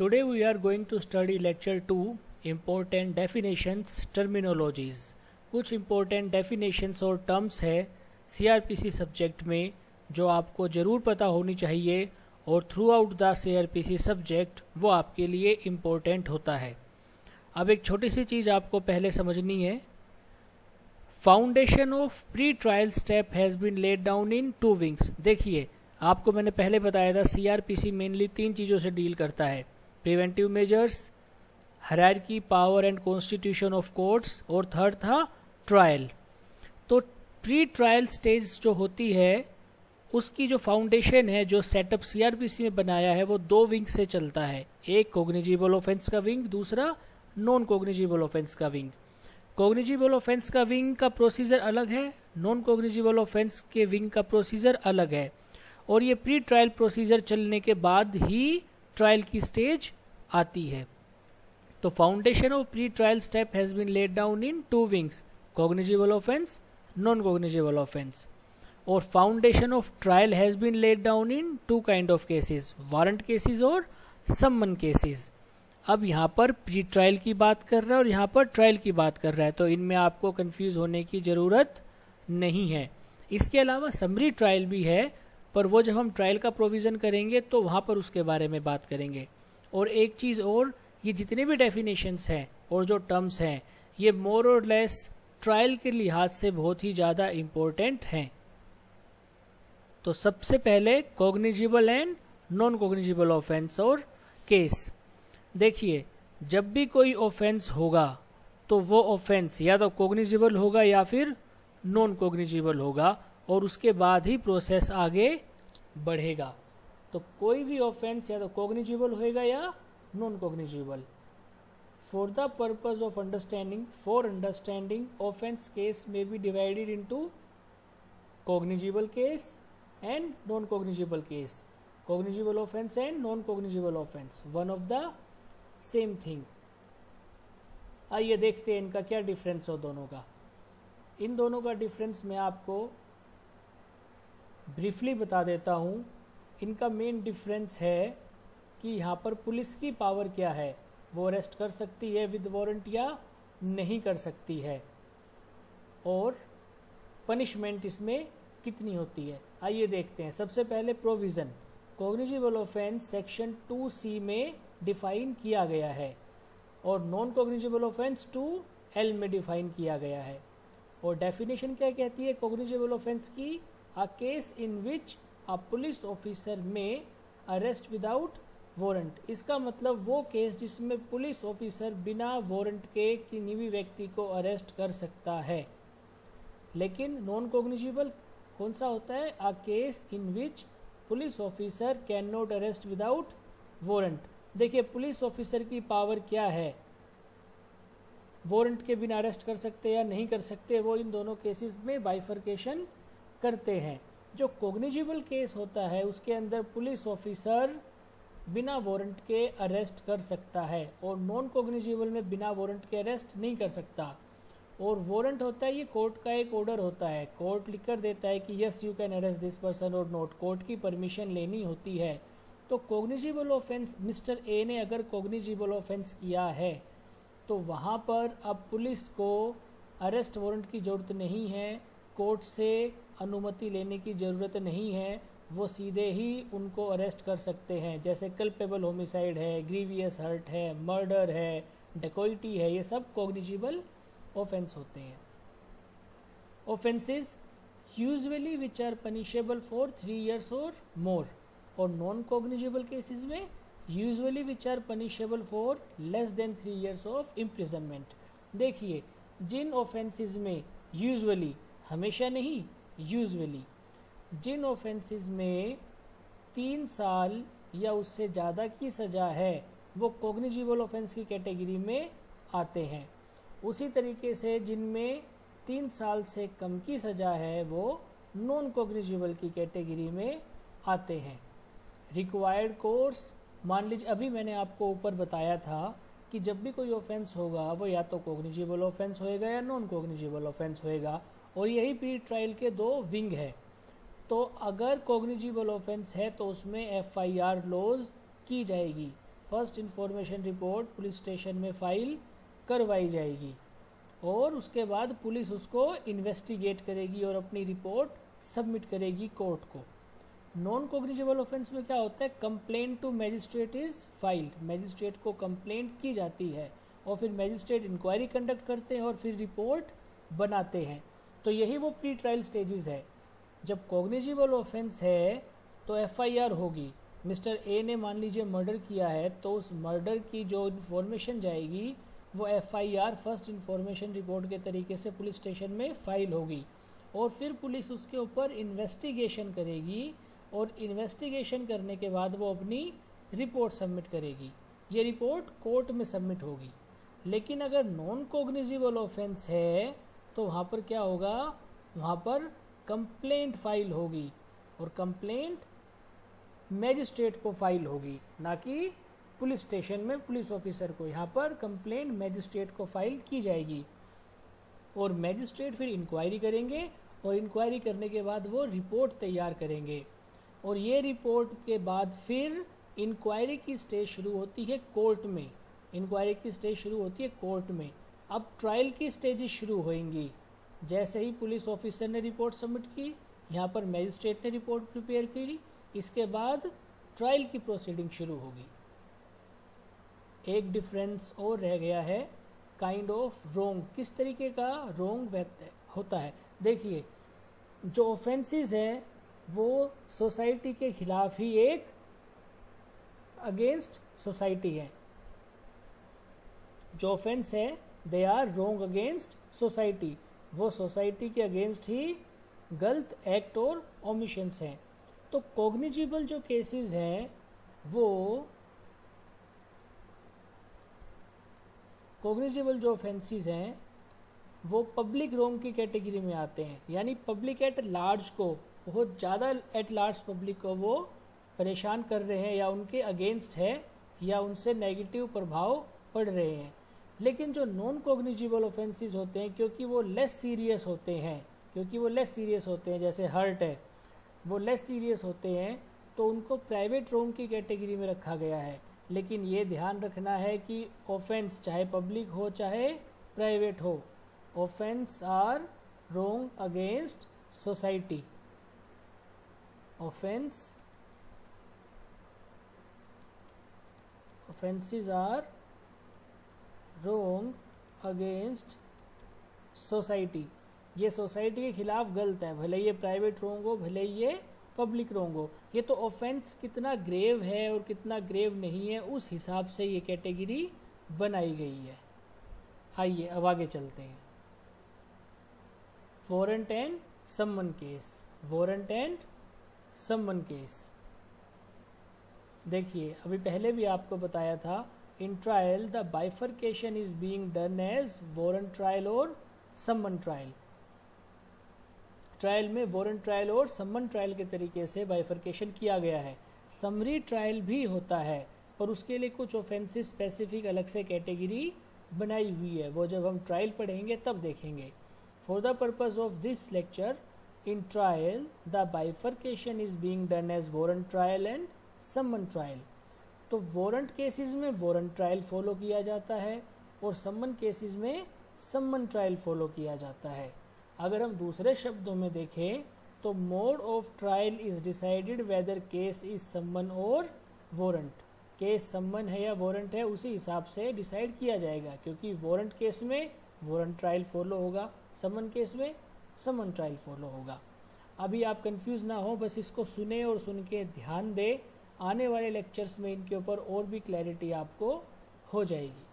Today we are going to study lecture 2 important definitions terminologies। कुछ important definitions और terms है CRPC subject में जो आपको ज़रूर पता होनी चाहिए और through out the CRPC subject वो आपके लिए इम्पोर्टेंट होता है। अब एक छोटी सी चीज़ आपको पहले समझनी है। Foundation of pre trial step has been laid down in 2 wings. देखिए आपको मैंने पहले बताया था CRPC मेनली 3 चीज़ों से डील करता है, preventive measures, hierarchy, power and constitution of courts, और थर्ड था ट्रायल। तो प्री ट्रायल स्टेज जो होती है उसकी जो फाउंडेशन है, जो सेटअप CRPC में बनाया है, वो 2 विंग से चलता है। एक कॉग्निजिबल ऑफेंस का विंग, दूसरा नॉन कॉग्निजिबल ऑफेंस का विंग। कॉग्निजिबल ऑफेंस का विंग का प्रोसीजर अलग है, नॉन कॉग्निजिबल ऑफेंस के विंग का प्रोसीजर अलग है, और ये प्री ट्रायल प्रोसीजर चलने के बाद ही ट्रायल की स्टेज आती है। तो foundation of pre trial step has been laid down in 2 wings, cognizable offence, non cognizable offence. और foundation of trial has been laid down in 2 kind of cases, warrant cases और summons cases. अब यहाँ पर pre trial की बात कर रहा है और यहाँ पर ट्रायल की बात कर रहा है, तो इनमें आपको कंफ्यूज होने की जरूरत नहीं है। इसके अलावा समरी ट्रायल भी है, पर वो जब हम ट्रायल का प्रोविजन करेंगे तो वहाँ पर उसके बारे में बात करेंगे। और एक चीज़ और, ये जितने भी डेफिनेशंस हैं और जो टर्म्स हैं, ये मोर और लेस ट्रायल के लिहाज से बहुत ही ज़्यादा इम्पोर्टेंट हैं। तो सबसे पहले cognizable and non cognizable offence और केस। देखिए जब भी कोई ऑफेंस होगा तो वो ऑफेंस या तो कॉग्निजिबल होगा या फिर नॉन कॉग्निजिबल होगा, और उसके बाद ही प्रोसेस आगे बढ़ेगा। तो कोई भी ऑफेंस या तो कॉग्निजिबल होएगा या non cognizable. For the purpose of understanding offence case में be divided into cognizable case and non cognizable case, cognizable offence and non cognizable offence, one of the same thing. आइए देखते हैं इनका क्या डिफरेंस हो दोनों का। इन दोनों का डिफरेंस मैं आपको ब्रीफली बता देता हूं। इनका मेन डिफरेंस है कि यहाँ पर पुलिस की पावर क्या है, वो अरेस्ट कर सकती है विद वारंट या नहीं कर सकती है, और पनिशमेंट इसमें कितनी होती है। आइए देखते हैं। सबसे पहले provision, cognizable offence section 2C में डिफाइन किया गया है और नॉन कॉग्निजिबल ऑफेंस 2L में डिफाइन किया गया है। और डेफिनेशन क्या कहती है कॉग्निजिबल ऑफेंस की? A case in which a police officer में अरेस्ट विदाउट वारंट। इसका मतलब वो केस जिसमें पुलिस ऑफिसर बिना वारंट के किसी भी व्यक्ति को अरेस्ट कर सकता है। लेकिन नॉन कॉग्निजिबल कौन सा होता है? A case in which police officer can not arrest without warrant. देखिए पुलिस ऑफिसर की पावर क्या है, वारंट के बिना अरेस्ट कर सकते या नहीं कर सकते, वो इन दोनों केसेस में बाइफर्केशन करते हैं। जो कॉग्निजिबल केस होता है उसके अंदर पुलिस ऑफिसर बिना वारंट के अरेस्ट कर सकता है, और नॉन कॉग्निजिबल में बिना वारंट के अरेस्ट नहीं कर सकता। और वारंट होता है, ये कोर्ट का एक ऑर्डर होता है, कोर्ट लिख कर देता है कि yes you can arrest this person और नॉट, कोर्ट की परमिशन लेनी होती है। तो कॉग्निजिबल ऑफेंस, मिस्टर ए ने अगर कॉग्निजिबल ऑफेंस किया है तो वहाँ पर अब पुलिस को अरेस्ट वारंट की ज़रूरत नहीं है, कोर्ट से अनुमति लेने की ज़रूरत नहीं है, वो सीधे ही उनको अरेस्ट कर सकते हैं। जैसे कल्पेबल होमिसाइड है, ग्रीवियस हर्ट है, मर्डर है, डेकोइटी है, ये सब कॉग्निजिबल ऑफेंस होते हैं। Offences usually which are punishable for 3 years और मोर, और नॉन कॉग्निजिबल केसेस में usually which are punishable for less than 3 years of imprisonment. देखिए जिन ऑफेंसेस में यूजुअली, हमेशा नहीं, यूजुअली जिन ऑफेंसेस में 3 साल या उससे ज़्यादा की सज़ा है वो कॉग्निजिबल ऑफेंस की कैटेगरी में आते हैं। उसी तरीके से जिनमें 3 साल से कम की सज़ा है वो नॉन कॉग्निजिबल की कैटेगरी में आते हैं। रिक्वायर्ड कोर्स, मान लीजिए अभी मैंने आपको ऊपर बताया था कि जब भी कोई ऑफेंस होगा वो या तो कॉग्निजिबल ऑफेंस होएगा या नॉन कॉग्निजिबल ऑफेंस होएगा, और यही प्री ट्रायल के 2 विंग है। तो अगर कॉग्निजिबल ऑफेंस है तो उसमें FIR लॉज की जाएगी। First information report police station में फाइल करवाई जाएगी और उसके बाद पुलिस उसको इन्वेस्टिगेट करेगी और अपनी रिपोर्ट सबमिट करेगी कोर्ट को। नॉन कोग्निजेबल ऑफेंस में क्या होता है, complaint to magistrate is filed, magistrate को कंप्लेंट की जाती है और फिर मैजिस्ट्रेट इंक्वायरी कंडक्ट करते हैं और फिर रिपोर्ट बनाते हैं। तो यही वो प्री ट्रायल स्टेजेस है। जब कोग्निजेबल ऑफेंस है तो एफआईआर होगी। मिस्टर ए ने मान लीजिए मर्डर किया है तो उस मर्डर की जो इन्फॉर्मेशन जाएगी वो एफआईआर फर्स्ट इन्फॉर्मेशन रिपोर्ट के तरीके से पुलिस स्टेशन में फाइल होगी और फिर पुलिस उसके ऊपर इन्वेस्टिगेशन करेगी और इन्वेस्टिगेशन करने के बाद वो अपनी रिपोर्ट सबमिट करेगी। ये रिपोर्ट कोर्ट में सबमिट होगी। लेकिन अगर नॉन कोग्निजेबल ऑफेंस है तो वहाँ पर क्या होगा, वहाँ पर कंप्लेंट फाइल होगी और कंप्लेंट मैजिस्ट्रेट को फाइल होगी, ना कि पुलिस स्टेशन में पुलिस ऑफिसर को। यहाँ पर कंप्लेंट मैजिस्ट्रेट को फाइल की जाएगी और मैजिस्ट्रेट फिर इंक्वायरी करेंगे और इंक्वायरी करने के बाद वो रिपोर्ट तैयार करेंगे और ये रिपोर्ट के बाद फिर इंक्वायरी की स्टेज शुरू होती है कोर्ट में। इंक्वायरी की स्टेज शुरू होती है कोर्ट में। अब ट्रायल की स्टेजेस शुरू होंगी। जैसे ही पुलिस ऑफिसर ने रिपोर्ट सबमिट की, यहाँ पर मैजिस्ट्रेट ने रिपोर्ट प्रिपेयर की, इसके बाद ट्रायल की प्रोसीडिंग शुरू होगी। एक डिफरेंस और रह गया है, काइंड ऑफ रोंग। किस तरीके का रोंग होता है, देखिए जो ऑफेंसेस है वो सोसाइटी के खिलाफ ही एक अगेंस्ट सोसाइटी है। जो ऑफेंस है they are wrong against society, वो सोसाइटी के अगेंस्ट ही गलत एक्ट और ओमिशंस हैं। तो कॉग्निजेबल जो केसेस हैं वो कॉग्निजेबल जो ऑफेंसेस हैं वो पब्लिक रोंग की कैटेगरी में आते हैं। यानी पब्लिक एट लार्ज को, बहुत ज़्यादा एट लार्ज पब्लिक को वो परेशान कर रहे हैं या उनके अगेंस्ट है या उनसे नेगेटिव प्रभाव पड़ रहे हैं। लेकिन जो नॉन कॉग्निजेबल ऑफेंसेस होते हैं क्योंकि वो लेस सीरियस होते हैं, जैसे हर्ट है, वो लेस सीरियस होते हैं तो उनको प्राइवेट रोंग की कैटेगरी में रखा गया है। लेकिन ये ध्यान रखना है कि ऑफेंस चाहे पब्लिक हो चाहे प्राइवेट हो, offence are wrong against society. offenses are wrong against society। ये सोसाइटी के खिलाफ गलत है, भले ये प्राइवेट रोंग हो भले ये पब्लिक रोंग हो। ये तो ऑफेंस कितना ग्रेव है और कितना ग्रेव नहीं है उस हिसाब से ये कैटेगरी बनाई गई है। आइए अब आगे चलते हैं। Warrant and summon case. देखिए अभी पहले भी आपको बताया था, in trial the bifurcation is being done as warrant trial और समन ट्रायल। ट्रायल में वारंट ट्रायल और समन ट्रायल के तरीके से बाइफर्केशन किया गया है। समरी ट्रायल भी होता है और उसके लिए कुछ ऑफेंसेस स्पेसिफिक अलग से कैटेगरी बनाई हुई है, वो जब हम ट्रायल पढ़ेंगे तब देखेंगे। For the purpose of this lecture, in trial the bifurcation is being done as warrant trial and summon trial. तो वारंट केसेस में वारंट ट्रायल फॉलो किया जाता है और समन केसेस में समन ट्रायल फॉलो किया जाता है। अगर हम दूसरे शब्दों में देखें तो mode of trial is decided weather case is someone और वारंट। केस समन है या वारंट है उसी हिसाब से डिसाइड किया जाएगा, क्योंकि वारंट केस में वारंट ट्रायल फॉलो होगा, समन केस में समन ट्रायल फॉलो होगा। अभी आप कंफ्यूज ना हो, बस इसको सुने और सुन के ध्यान दे, आने वाले लेक्चर्स में इनके ऊपर और भी क्लैरिटी आपको हो जाएगी।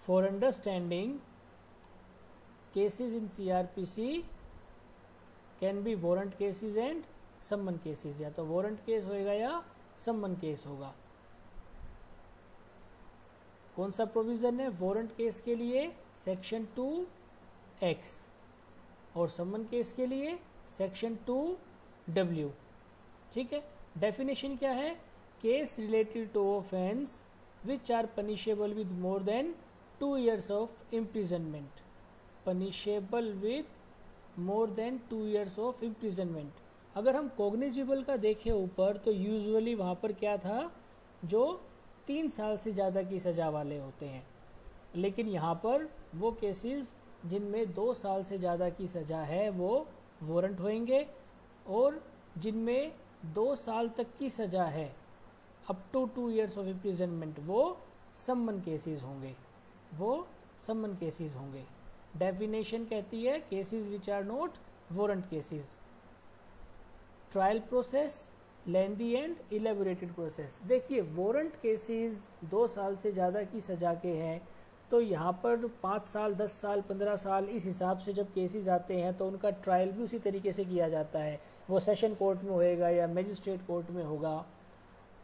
For understanding cases in CRPC can be warrant cases and summon cases, या तो वारंट केस होगा या समन केस होगा। कौन सा प्रोविजन है वारंट केस के लिए? सेक्शन 2X और समन केस के लिए सेक्शन 2W। ठीक है। डेफिनेशन क्या है? Case related to offence which are punishable with more than 2 years of imprisonment. Punishable with more than 2 years of imprisonment. अगर हम कॉग्निजेबल का देखें ऊपर तो यूजुअली वहां पर क्या था, जो 3 साल से ज़्यादा की सज़ा वाले होते हैं। लेकिन यहाँ पर वो केसेस जिनमें 2 साल से ज़्यादा की सज़ा है वो वारंट होंगे, और जिनमें 2 साल तक की सज़ा है up to 2 years of imprisonment वो समन केसेस होंगे, वो समन केसेस होंगे। डेफिनेशन कहती है cases which are not warrant cases. Trial process lengthy and elaborated process. देखिए वारंट केसेस 2 साल से ज़्यादा की सज़ा के हैं, तो यहाँ पर 5 साल 10 साल 15 साल इस हिसाब से जब केसेस आते हैं तो उनका ट्रायल भी उसी तरीके से किया जाता है। वो सेशन कोर्ट में होएगा या मजिस्ट्रेट कोर्ट में होगा।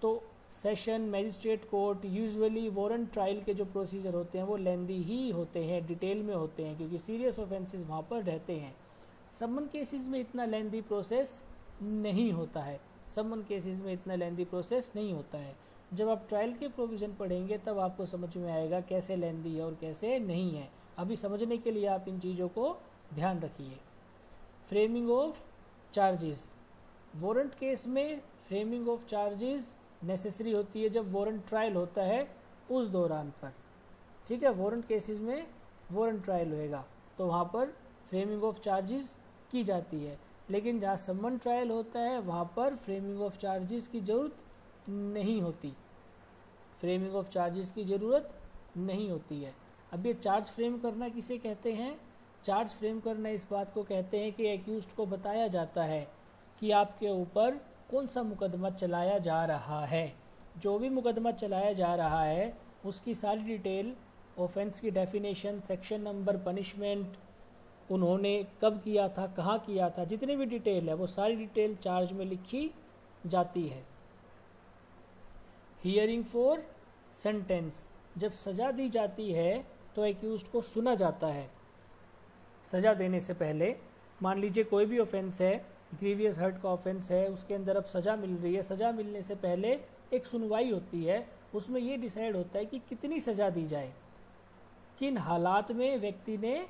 तो session magistrate court usually warrant trial के जो प्रोसीजर होते हैं वो लेंदी ही होते हैं, डिटेल में होते हैं, क्योंकि सीरियस ऑफेंसेस वहाँ पर रहते हैं। समन केसेस में इतना लेंदी प्रोसेस नहीं होता है, समन केसेस में इतना लेंदी प्रोसेस नहीं होता है। जब आप ट्रायल के प्रोविज़न पढ़ेंगे तब आपको समझ में आएगा कैसे लेंदी है और कैसे नहीं है। अभी समझने के लिए आप इन चीज़ों को ध्यान रखिए। Framing of charges. Warrant case में फ्रेमिंग ऑफ चार्जेस नेसेसरी होती है जब वारंट ट्रायल होता है उस दौरान पर। ठीक है, वारंट केसेस में वारंट ट्रायल होएगा तो वहाँ पर फ्रेमिंग ऑफ चार्जेस की जाती है। लेकिन जहाँ समन ट्रायल होता है वहाँ पर फ्रेमिंग ऑफ चार्जेस की ज़रूरत नहीं होती, फ्रेमिंग ऑफ चार्जेस की ज़रूरत नहीं होती है। अब ये चार्ज फ्रेम करना किसे कहते हैं? चार्ज फ्रेम करना इस बात को कहते हैं कि एक्यूज्ड को बताया जाता है कि आपके ऊपर कौन सा मुकदमा चलाया जा रहा है। जो भी मुकदमा चलाया जा रहा है उसकी सारी डिटेल, ऑफेंस की डेफिनेशन, सेक्शन नंबर, पनिशमेंट, उन्होंने कब किया था, कहाँ किया था, जितनी भी डिटेल है वो सारी डिटेल चार्ज में लिखी जाती है। Hearing for sentence. जब सज़ा दी जाती है तो एक्यूज्ड को सुना जाता है। सज़ा देने से पहले मान लीजिए कोई भी ऑफेंस है, ग्रीवियस हर्ट का ऑफेंस है, उसके अंदर अब सज़ा मिल रही है। सज़ा मिलने से पहले एक सुनवाई होती है, उसमें ये डिसाइड होता है कि कितनी सज़ा दी जाए, किन हालात में व्यक्ति ने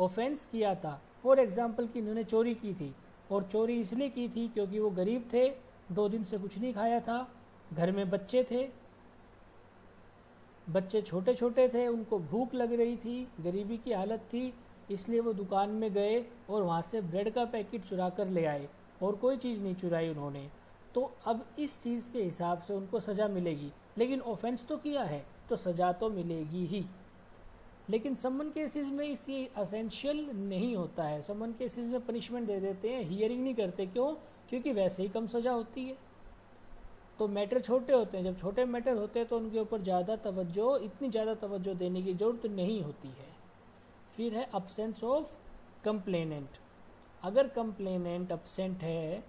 ऑफेंस किया था। फॉर एग्जाम्पल कि इन्होंने चोरी की थी, और चोरी इसलिए की थी क्योंकि वो गरीब थे, 2 दिन से कुछ नहीं खाया था, घर में बच्चे थे, बच्चे छोटे छोटे थे, उनको भूख लग रही थी, गरीबी की हालत थी, इसलिए वो दुकान में गए और वहाँ से ब्रेड का पैकेट चुरा कर ले आए, और कोई चीज़ नहीं चुराई उन्होंने। तो अब इस चीज़ के हिसाब से उनको सज़ा मिलेगी, लेकिन ऑफेंस तो किया है तो सज़ा तो मिलेगी ही। लेकिन समन केसेस में इसी असेंशियल नहीं होता है। समन केसेस में पनिशमेंट दे देते हैं, हियरिंग नहीं करते। क्यों? क्योंकि वैसे ही कम सज़ा होती है, तो मैटर छोटे होते हैं। जब छोटे मैटर होते हैं तो उनके ऊपर इतनी ज़्यादा तवज्जो देने की ज़रूरत नहीं होती है। फिर है अब्सेंस ऑफ कंप्लेनेंट। अगर कंप्लेनेंट अब्सेंट है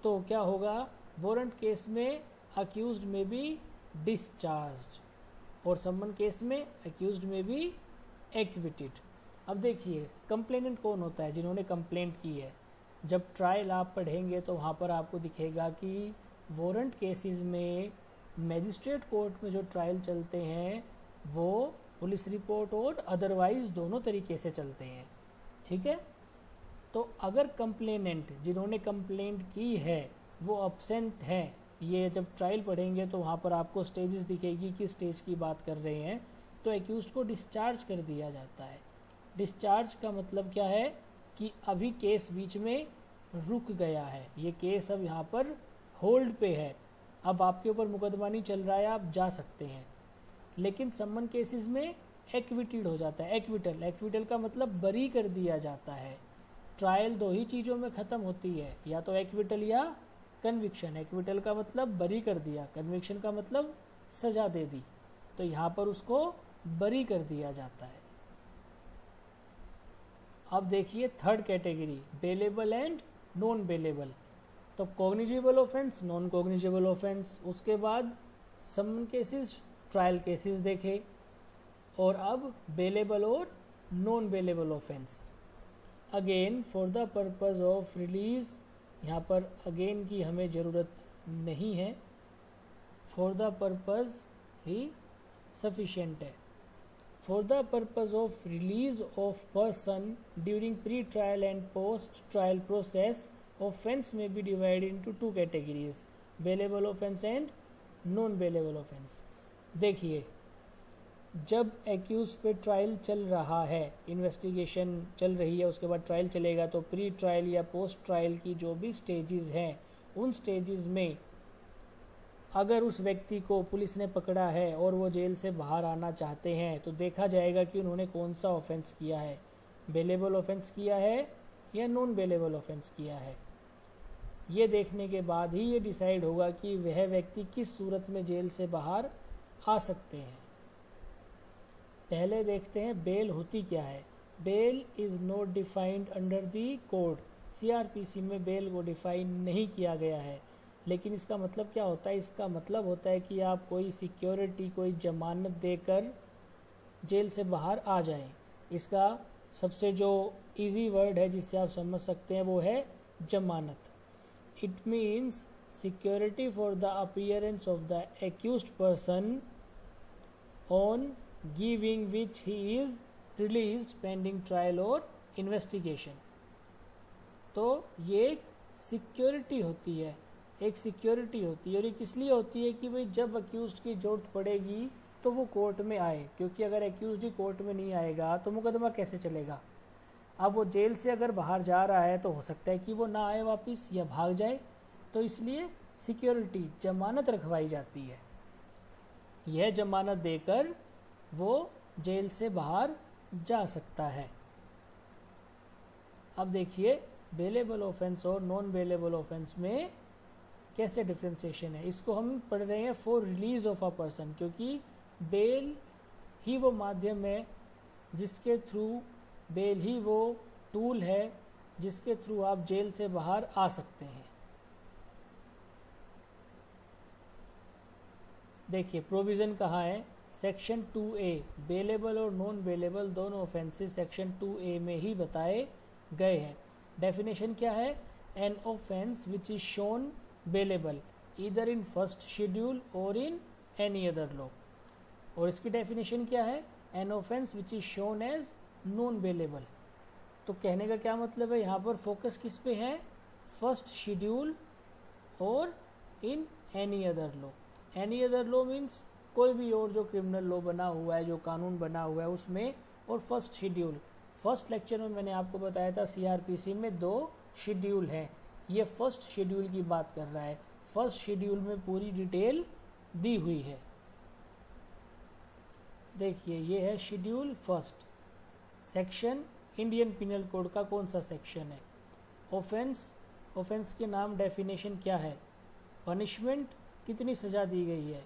तो क्या होगा? वारंट केस में अक्यूज्ड में बी डिस्चार्ज्ड, और समन केस में अक्यूज्ड में भी एक्विटेड। अब देखिए कंप्लेनेंट कौन होता है? जिन्होंने कंप्लेंट की है। जब ट्रायल आप पढ़ेंगे तो वहाँ पर आपको दिखेगा कि वारंट केसेस में मजिस्ट्रेट कोर्ट में जो ट्रायल चलते हैं वो पुलिस रिपोर्ट और अदरवाइज दोनों तरीके से चलते हैं। ठीक है, तो अगर कंप्लेनेंट जिन्होंने कंप्लेंट की है वो अब्सेंट है, ये जब ट्रायल पढ़ेंगे तो वहाँ पर आपको स्टेजेस दिखेगी किस स्टेज की बात कर रहे हैं, तो एक्यूज्ड को डिस्चार्ज कर दिया जाता है। डिस्चार्ज का मतलब क्या है कि अभी केस बीच में रुक गया है, ये केस अब यहाँ पर होल्ड पे है, अब आपके ऊपर मुकदमा नहीं चल रहा है, आप जा सकते हैं। लेकिन समन केसेस में एक्विटेड हो जाता है। एक्विटल का मतलब बरी कर दिया जाता है। ट्रायल 2 ही चीज़ों में ख़त्म होती है, या तो एक्विटल या कन्विक्शन। एक्विटल का मतलब बरी कर दिया, कन्विक्शन का मतलब सजा दे दी, तो यहाँ पर उसको बरी कर दिया जाता है। अब देखिए third category, bailable and non bailable. तो cognizable offence, non cognizable offence, उसके बाद समन केसेस, ट्रायल केसेस देखे, और अब बेलेबल और non bailable offence. Again for the purpose of release, यहाँ पर अगेन की हमें ज़रूरत नहीं है, फॉर द पर्पज ही सफिशिएंट है। For the purpose of release of person during pre trial and post trial process, offense may be divided into 2 categories, bailable offense and non bailable offence. देखिए, जब accused पे trial चल रहा है, investigation चल रही है, उसके बाद ट्रायल चलेगा, तो प्री ट्रायल या पोस्ट ट्रायल की जो भी स्टेजेस हैं, उन स्टेजेस में अगर उस व्यक्ति को पुलिस ने पकड़ा है और वो जेल से बाहर आना चाहते हैं, तो देखा जाएगा कि उन्होंने कौन सा ऑफेंस किया है, बेलेबल ऑफेंस किया है या नॉन बेलेबल ऑफेंस किया है। ये देखने के बाद ही ये डिसाइड होगा कि वह व्यक्ति किस सूरत में जेल से बाहर आ सकते हैं। पहले देखते हैं बेल होती क्या है। Bail is not defined under the code. CRPC में बेल को डिफाइन नहीं किया गया है, लेकिन इसका मतलब क्या होता है? इसका मतलब होता है कि आप कोई सिक्योरिटी, कोई जमानत देकर जेल से बाहर आ जाएं। इसका सबसे जो इजी वर्ड है जिससे आप समझ सकते हैं वो है जमानत। It means security for the appearance of the accused person on giving which he is released pending trial और इन्वेस्टिगेशन। तो ये एक सिक्योरिटी होती है, एक सिक्योरिटी होती है। और ये किस लिए होती है? कि भाई जब अक्यूज्ड की जरूरत पड़ेगी तो वो कोर्ट में आए, क्योंकि अगर अक्यूज्ड ही कोर्ट में नहीं आएगा तो मुकदमा कैसे चलेगा। अब वो जेल से अगर बाहर जा रहा है तो हो सकता है कि वो ना आए वापस या भाग जाए, तो इसलिए सिक्योरिटी, जमानत रखवाई जाती है। यह जमानत देकर वो जेल से बाहर जा सकता है। अब देखिए, बेलेबल ऑफेंस और नॉन बेलेबल ऑफेंस में कैसे डिफ्रेंसिएशन है। इसको हम पढ़ रहे हैं for release of a person, क्योंकि बेल ही वो माध्यम है जिसके थ्रू, बेल ही वो टूल है जिसके थ्रू आप जेल से बाहर आ सकते हैं। देखिए, प्रोविजन कहाँ है? Section 2A। बेलेबल और नॉन बेलेबल दोनों ऑफेंसेस सेक्शन 2A में ही बताए गए हैं। डेफिनेशन क्या है? An offence which is shown bailable either in first schedule और इन एनी अदर लॉ। और इसकी डेफिनेशन क्या है? An offence which is shown as non bailable. तो कहने का क्या मतलब है? यहाँ पर फोकस किस पे है? फर्स्ट शेड्यूल और in any other law. Any other law means कोई भी और जो क्रिमिनल लॉ बना हुआ है, जो कानून बना हुआ है उसमें, और फर्स्ट शेड्यूल। फर्स्ट लेक्चर में मैंने आपको बताया था सीआरपीसी में 2 शेड्यूल हैं। ये फर्स्ट शेड्यूल की बात कर रहा है। फर्स्ट शेड्यूल में पूरी डिटेल दी हुई है। देखिए, ये है schedule first. Section Indian penal code का कौन सा सेक्शन है? ऑफेंस, ऑफेंस के नाम, डेफिनेशन क्या है? पनिशमेंट, कितनी सजा दी गई है?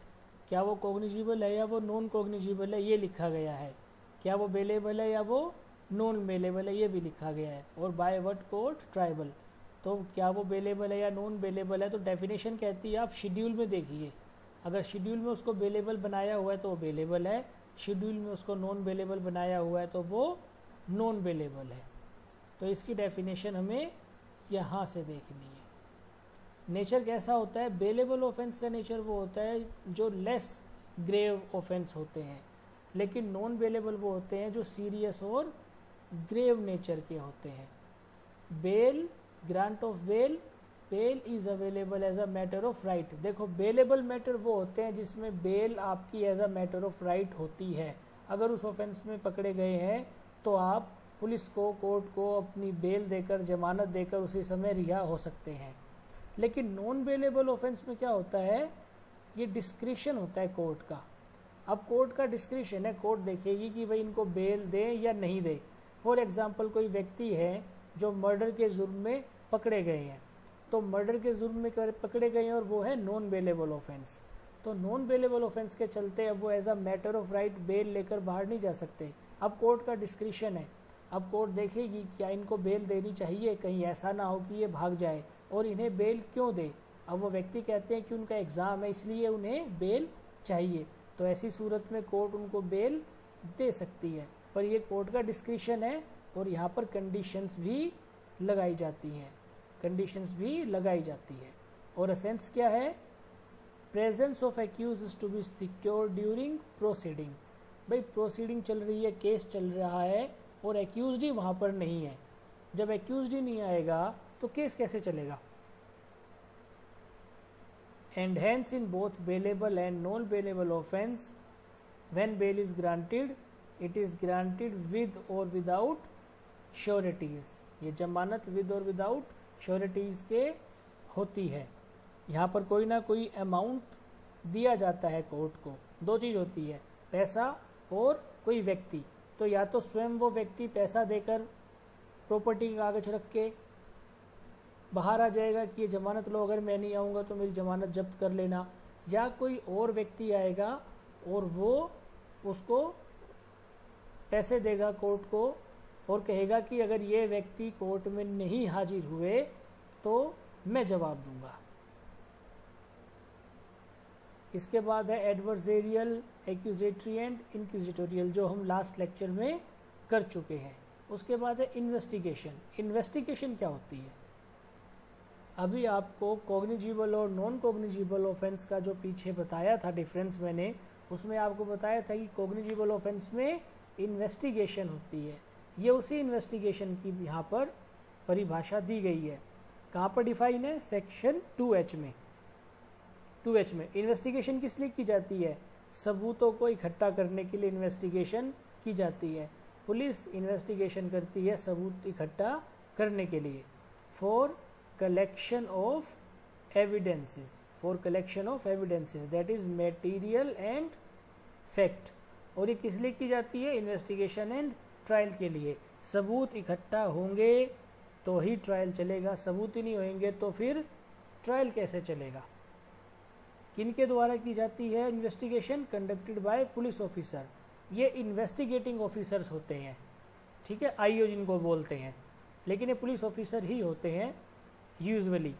क्या वो कॉग्निजिबल है या वो नॉन कॉग्निजिबल है, ये लिखा गया है। क्या वो बेलेबल है या वो नॉन बेलेबल है, ये भी लिखा गया है। और बाय व्हाट कोर्ट ट्राइबल, तो क्या वो बेलेबल है या नॉन बेलेबल है? तो डेफिनेशन कहती है आप शेड्यूल में देखिए। अगर शेड्यूल में उसको बेलेबल बनाया हुआ है तो वो बेलेबल है, शेड्यूल में उसको नॉन बेलेबल बनाया हुआ है तो वो नॉन बेलेबल है। तो इसकी डेफिनेशन हमें यहाँ से देखनी है। नेचर कैसा होता है? बेलेबल ऑफेंस का नेचर वो होता है जो लेस ग्रेव ऑफेंस होते हैं, लेकिन नॉन बेलेबल वो होते हैं जो सीरियस और ग्रेव नेचर के होते हैं। Bail, grant of bail, bail is available as a matter of right. देखो, बेलेबल मैटर वो होते हैं जिसमें बेल आपकी as a matter of right होती है। अगर उस ऑफेंस में पकड़े गए हैं तो आप पुलिस को, कोर्ट को अपनी बेल देकर, जमानत देकर उसी समय रिहा हो सकते हैं। लेकिन नॉन बेलेबल ऑफेंस में क्या होता है? ये डिस्क्रिशन होता है कोर्ट का। अब कोर्ट का डिस्क्रिशन है, कोर्ट देखेगी कि भाई इनको बेल दें या नहीं दें। फॉर एग्जाम्पल, कोई व्यक्ति है जो मर्डर के जुर्म में पकड़े गए हैं, तो मर्डर के जुर्म में पकड़े गए हैं और वो है नॉन बेलेबल ऑफेंस। तो नॉन बेलेबल ऑफेंस के चलते अब वो as a matter of right bail लेकर बाहर नहीं जा सकते। अब कोर्ट का डिस्क्रिशन है। अब कोर्ट देखेगी क्या इनको बेल देनी चाहिए, कहीं ऐसा ना हो कि ये भाग जाए, और इन्हें बेल क्यों दे। अब वो व्यक्ति कहते हैं कि उनका एग्जाम है इसलिए उन्हें बेल चाहिए, तो ऐसी सूरत में कोर्ट उनको बेल दे सकती है। पर ये कोर्ट का डिस्क्रिशन है और यहाँ पर कंडीशंस भी लगाई जाती हैं, कंडीशंस भी लगाई जाती है। और असेंस क्या है? Presence of accused is to be secure during proceeding. भाई प्रोसीडिंग चल रही है, केस चल रहा है और एक्यूज्ड ही वहाँ पर नहीं है। जब एक्यूज्ड ही नहीं आएगा तो केस कैसे चलेगा? and hence in both bailable and non-bailable offence when bail is granted it is granted with or without sureties। ये जमानत with और without sureties के होती है। यहाँ पर कोई ना कोई अमाउंट दिया जाता है कोर्ट को। दो चीज़ होती है, पैसा और कोई व्यक्ति। तो या तो स्वयं वो व्यक्ति पैसा देकर प्रॉपर्टी का कागज रख के बाहर आ जाएगा कि ये जमानत लो, अगर मैं नहीं आऊँगा तो मेरी जमानत जब्त कर लेना, या कोई और व्यक्ति आएगा और वो उसको पैसे देगा कोर्ट को और कहेगा कि अगर ये व्यक्ति कोर्ट में नहीं हाजिर हुए तो मैं जवाब दूंगा। इसके बाद है एडवर्सेरियल, एक्यूजेटरी एंड इंक्विजिटोरियल, जो हम लास्ट लेक्चर में कर चुके हैं। उसके बाद है इन्वेस्टिगेशन। इन्वेस्टिगेशन क्या होती है? अभी आपको कॉग्निजिबल और नॉन कॉग्निजिबल ऑफेंस का जो पीछे बताया था डिफरेंस मैंने, उसमें आपको बताया था कि कॉग्निजिबल ऑफेंस में इन्वेस्टिगेशन होती है। ये उसी इन्वेस्टिगेशन की यहाँ पर परिभाषा दी गई है। कहाँ पर डिफाइन है? सेक्शन 2H में। 2H में इन्वेस्टिगेशन किस लिए की जाती है? सबूतों को इकट्ठा करने के लिए इन्वेस्टिगेशन की जाती है। पुलिस इन्वेस्टिगेशन करती है सबूत इकट्ठा करने के लिए। For collection of evidences, for collection of evidences that is material and fact. और ये किस लिए की जाती है? इन्वेस्टिगेशन एंड ट्रायल के लिए। सबूत इकट्ठा होंगे तो ही ट्रायल चलेगा, सबूत ही नहीं होंगे तो फिर ट्रायल कैसे चलेगा? किनके द्वारा की जाती है investigation? Conducted by police officer. ये इन्वेस्टिगेटिंग ऑफिसर्स होते हैं, ठीक है, आईओ जिनको बोलते हैं, लेकिन ये पुलिस ऑफिसर ही होते हैं usually.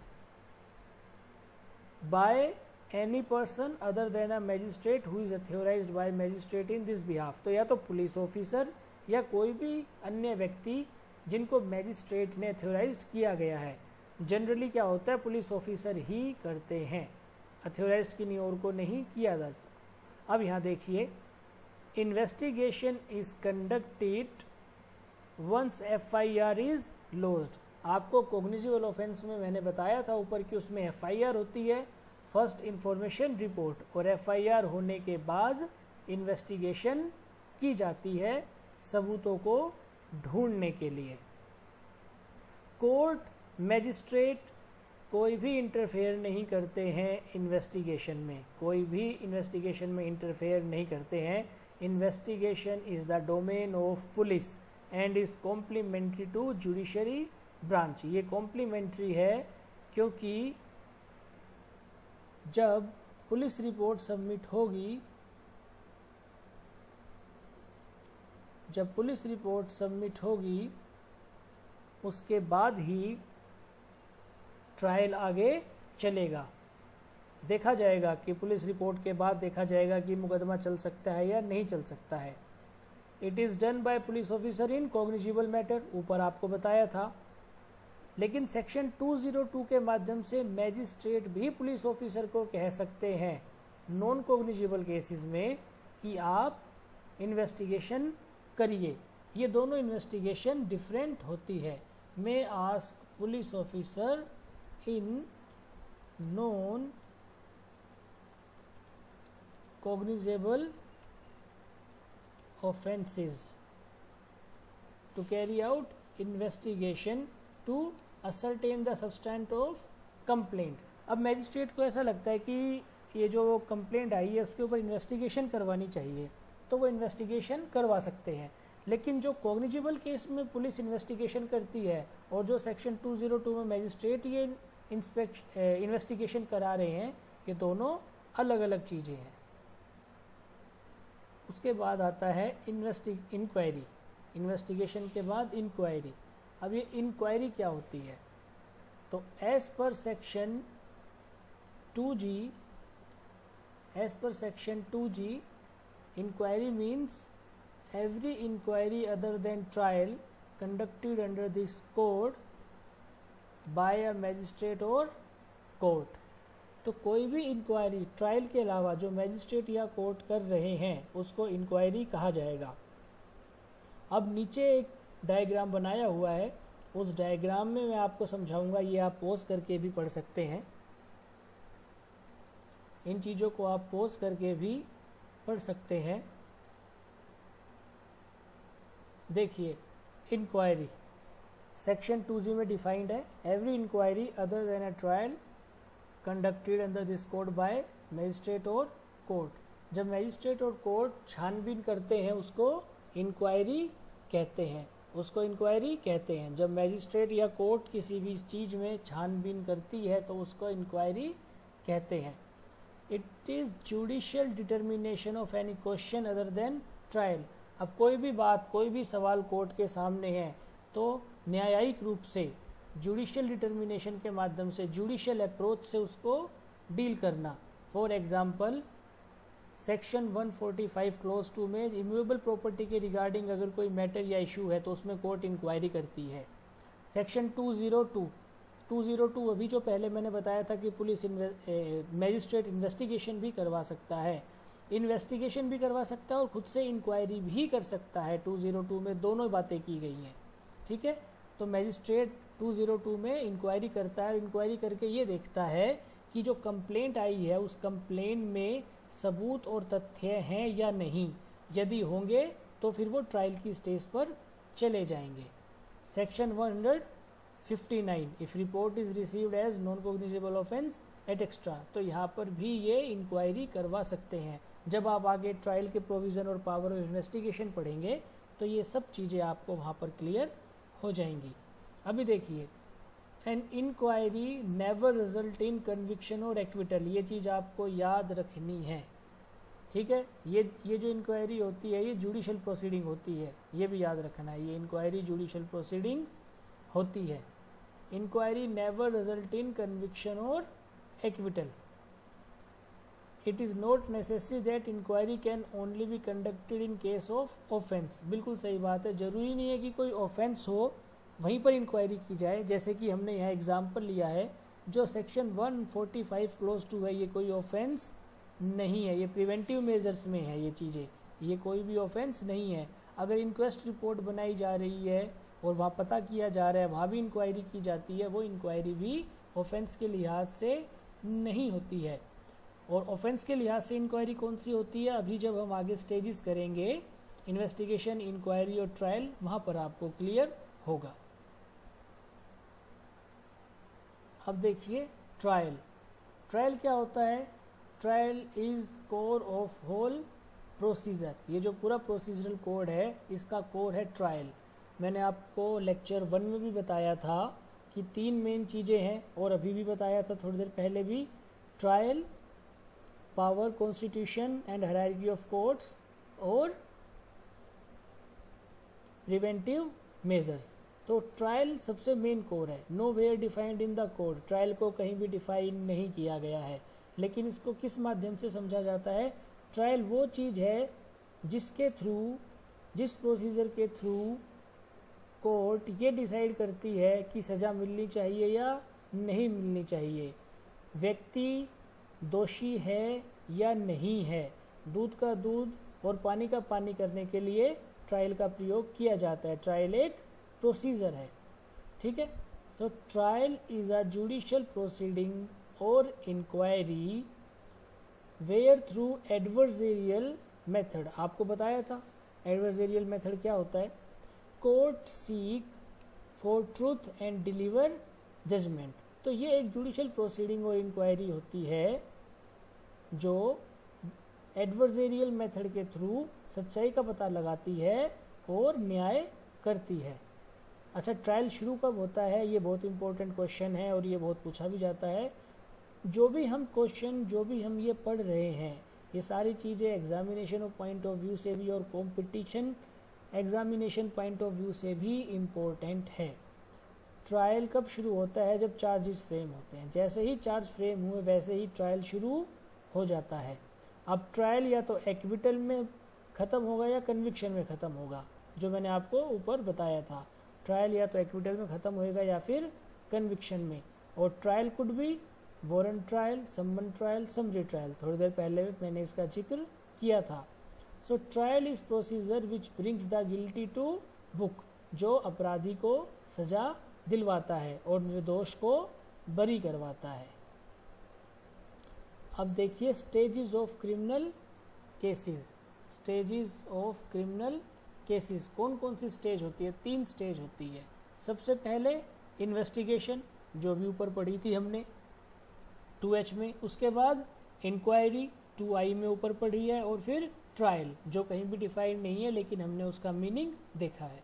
By any person other than a magistrate who is authorised bye magistrate in this behalf. तो या तो पुलिस ऑफिसर या कोई भी अन्य व्यक्ति जिनको मैजिस्ट्रेट ने अथॉराइज्ड किया गया है। जनरली क्या होता है? पुलिस ऑफिसर ही करते हैं, अथॉराइज्ड की और को नहीं किया जाता। अब यहाँ देखिए, investigation is conducted once FIR is lodged. आपको कॉग्निजिबल ऑफेंस में मैंने बताया था ऊपर कि उसमें FIR होती है, फर्स्ट इंफॉर्मेशन रिपोर्ट, और FIR होने के बाद इन्वेस्टिगेशन की जाती है सबूतों को ढूंढने के लिए। कोर्ट, मैजिस्ट्रेट कोई भी इंटरफेयर नहीं करते हैं इन्वेस्टिगेशन में, कोई भी इन्वेस्टिगेशन में इंटरफेयर नहीं करते हैं। Investigation is the domain of police and is complementary to judiciary branch. ये कॉम्प्लीमेंट्री है क्योंकि जब पुलिस रिपोर्ट सबमिट होगी, जब पुलिस रिपोर्ट सबमिट होगी उसके बाद ही ट्रायल आगे चलेगा। देखा जाएगा कि पुलिस रिपोर्ट के बाद देखा जाएगा कि मुकदमा चल सकता है या नहीं चल सकता है। It is done by police officer in cognizable matter, ऊपर आपको बताया था। लेकिन सेक्शन 202 के माध्यम से मैजिस्ट्रेट भी पुलिस ऑफिसर को कह सकते हैं नॉन कॉग्निजिबल केसेस में कि आप इन्वेस्टिगेशन करिए। ये दोनों इन्वेस्टिगेशन डिफरेंट होती है। May ask police officer in non cognizable offenses to carry out investigation to ascertain the substance of complaint। अब मैजिस्ट्रेट को ऐसा लगता है कि ये जो कंप्लेंट आई है उसके ऊपर इन्वेस्टिगेशन करवानी चाहिए, तो वो इन्वेस्टिगेशन करवा सकते हैं। लेकिन जो कॉग्निजिबल केस में पुलिस इन्वेस्टिगेशन करती है और जो सेक्शन 202 में मैजिस्ट्रेट ये इन्वेस्टिगेशन करा रहे हैं, ये दोनों अलग अलग चीज़ें हैं। उसके बाद आता है इंक्वायरी। इन्वेस्टिगेशन के बाद इंक्वायरी। अब ये इंक्वायरी क्या होती है? तो as per section 2G inquiry means every inquiry other than trial conducted under this code by a magistrate or court। तो कोई भी इंक्वायरी ट्रायल के अलावा जो मैजिस्ट्रेट या कोर्ट कर रहे हैं उसको इंक्वायरी कहा जाएगा। अब नीचे एक डायग्राम बनाया हुआ है, उस डायग्राम में मैं आपको समझाऊंगा, ये आप पॉज करके भी पढ़ सकते हैं। इन चीज़ों को आप पॉज करके भी पढ़ सकते हैं। देखिए, इंक्वायरी सेक्शन 2G में डिफाइंड है, every inquiry other than a trial conducted under this code by magistrate और कोर्ट। जब मजिस्ट्रेट और कोर्ट छानबीन करते हैं उसको इंक्वायरी कहते हैं, उसको इंक्वायरी कहते हैं। जब मजिस्ट्रेट या कोर्ट किसी भी चीज़ में छानबीन करती है तो उसको इंक्वायरी कहते हैं। It is judicial determination of any question other than trial. अब कोई भी बात, कोई भी सवाल कोर्ट के सामने है तो न्यायिक रूप से जुडिशियल डिटर्मिनेशन के माध्यम से, जुडिशियल अप्रोच से उसको डील करना। फॉर एग्जाम्पल सेक्शन 145 क्लोज 2 में इम्यूएबल प्रॉपर्टी के रिगार्डिंग अगर कोई मैटर या इशू है तो उसमें कोर्ट इंक्वायरी करती है। सेक्शन 202 अभी जो पहले मैंने बताया था कि पुलिस मजिस्ट्रेट इन्वेस्टिगेशन भी करवा सकता है, इन्वेस्टिगेशन भी करवा सकता है और खुद से इंक्वायरी भी कर सकता है। 202 में दोनों बातें की गई हैं, ठीक है। तो मजिस्ट्रेट 202 में इंक्वायरी करता है, इंक्वायरी करके ये देखता है कि जो कंप्लेंट आई है उस कंप्लेंट में सबूत और तथ्य हैं या नहीं। यदि होंगे तो फिर वो ट्रायल की स्टेज पर चले जाएंगे। Section 159 if report is received as non cognizable offence at extra, तो यहाँ पर भी ये इंक्वायरी करवा सकते हैं। जब आप आगे ट्रायल के प्रोविजन और पावर ऑफ इन्वेस्टिगेशन पढ़ेंगे तो ये सब चीज़ें आपको वहाँ पर क्लियर हो जाएंगी। अभी देखिए, an inquiry never result in conviction और एक्विटल, ये चीज़ आपको याद रखनी है, ठीक है। ये जो इंक्वायरी होती है ये जुडिशियल प्रोसीडिंग होती है, ये भी याद रखना है, ये इंक्वायरी जुडिशियल प्रोसीडिंग होती है। Inquiry never result in conviction और acquittal. It is not necessary that inquiry can only be conducted in case of offence. बिल्कुल सही बात है, जरूरी नहीं है कि कोई ऑफेंस हो वहीं पर इंक्वायरी की जाए। जैसे कि हमने यहाँ एग्जाम्पल लिया है, जो सेक्शन 145 क्लोज 2 है ये कोई ऑफेंस नहीं है, ये प्रिवेंटिव मेजर्स में है ये चीज़ें, ये कोई भी ऑफेंस नहीं है। अगर इंक्वेस्ट रिपोर्ट बनाई जा रही है और वहाँ पता किया जा रहा है, वहाँ भी इंक्वायरी की जाती है, वो इंक्वायरी भी ऑफेंस के लिहाज से नहीं होती है। और ऑफेंस के लिहाज से इंक्वायरी कौन सी होती है, अभी जब हम आगे स्टेजेस करेंगे इन्वेस्टिगेशन, इंक्वायरी और ट्रायल, वहाँ पर आपको क्लियर होगा। अब देखिए ट्रायल। ट्रायल क्या होता है? Trial is core of whole procedure. ये जो पूरा प्रोसीजरल कोड है इसका कोर है ट्रायल। मैंने आपको लेक्चर 1 में भी बताया था कि 3 मेन चीज़ें हैं, और अभी भी बताया था थोड़ी देर पहले भी। Trial, power, constitution and hierarchy of courts, और प्रिवेंटिव मेजर्स। तो ट्रायल सबसे मेन कोर है। Nowhere defined in the code, trial को कहीं भी डिफाइन नहीं किया गया है, लेकिन इसको किस माध्यम से समझा जाता है? ट्रायल वो चीज़ है जिसके थ्रू, जिस प्रोसीजर के थ्रू कोर्ट ये डिसाइड करती है कि सज़ा मिलनी चाहिए या नहीं मिलनी चाहिए, व्यक्ति दोषी है या नहीं है। दूध का दूध और पानी का पानी करने के लिए ट्रायल का प्रयोग किया जाता है। ट्रायल एक प्रोसीजर है, ठीक है। So trial is a judicial proceeding और inquiry where through adversarial method. आपको बताया था एडवर्सेरियल मेथड क्या होता है। Court seek for truth and deliver judgement. तो ये एक जुडिशियल प्रोसीडिंग और इंक्वायरी होती है जो एडवर्सेरियल मेथड के थ्रू सच्चाई का पता लगाती है और न्याय करती है। अच्छा, ट्रायल शुरू कब होता है? ये बहुत इंपॉर्टेंट क्वेश्चन है और ये बहुत पूछा भी जाता है। जो भी हम क्वेश्चन, जो भी हम ये पढ़ रहे हैं, ये सारी चीज़ें एग्जामिनेशन पॉइंट ऑफ व्यू से भी और competition examination point of view से भी इम्पोर्टेंट है। ट्रायल कब शुरू होता है? जब चार्जेस फ्रेम होते हैं। जैसे ही चार्ज फ्रेम हुए वैसे ही ट्रायल शुरू हो जाता है। अब ट्रायल या तो एक्विटल में ख़त्म होगा या कन्विक्शन में ख़त्म होगा, जो मैंने आपको ऊपर बताया था। ट्रायल या तो एक्विटल में ख़त्म होएगा या फिर कन्विक्शन में। और trial could be warrant trial, summons trial, summary trial. थोड़ी देर पहले मैंने इसका जिक्र किया था। So trial is procedure which brings the guilty to book, जो अपराधी को सजा दिलवाता है और निर्दोष को बरी करवाता है। अब देखिए stages of criminal cases, stages of criminal cases कौन कौन सी स्टेज होती है? 3 स्टेज होती है। सबसे पहले इन्वेस्टिगेशन, जो भी ऊपर पढ़ी थी हमने 2H में, उसके बाद इंक्वायरी 2I में ऊपर पढ़ी है, और फिर ट्रायल जो कहीं भी डिफाइन नहीं है लेकिन हमने उसका मीनिंग देखा है।